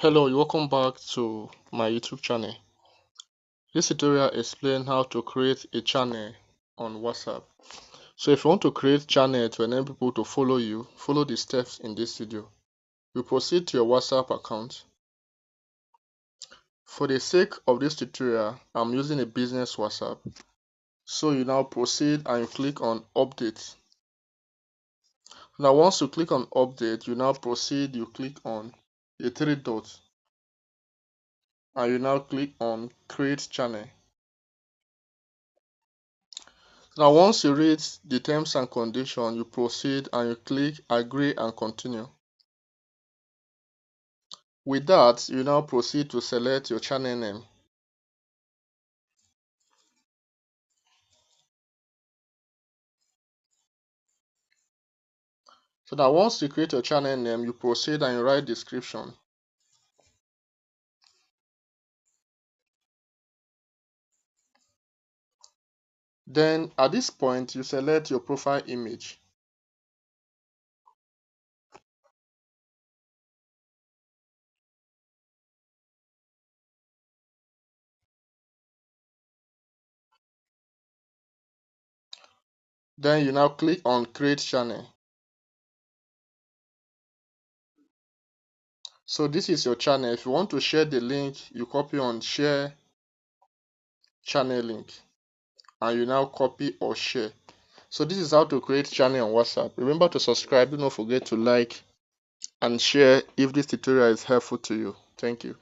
Hello, welcome back to my YouTube channel. This tutorial explains how to create a channel on WhatsApp. So if you want to create channel to enable people to follow you, follow the steps in this video. You proceed to your WhatsApp account. For the sake of this tutorial, I'm using a business WhatsApp. So you now proceed and you click on update. Now once you click on update, you now proceed, you click on the three dots and you now click on create channel. Now once you read the terms and conditions, you proceed and you click agree and continue. With that, you now proceed to select your channel name. So that once you create your channel name, you proceed and you write description. Then at this point, you select your profile image. Then you now click on create channel. So this is your channel. If you want to share the link, you copy on share channel link and you now copy or share. So this is how to create channel on WhatsApp. Remember to subscribe. Do not forget to like and share if this tutorial is helpful to you. Thank you.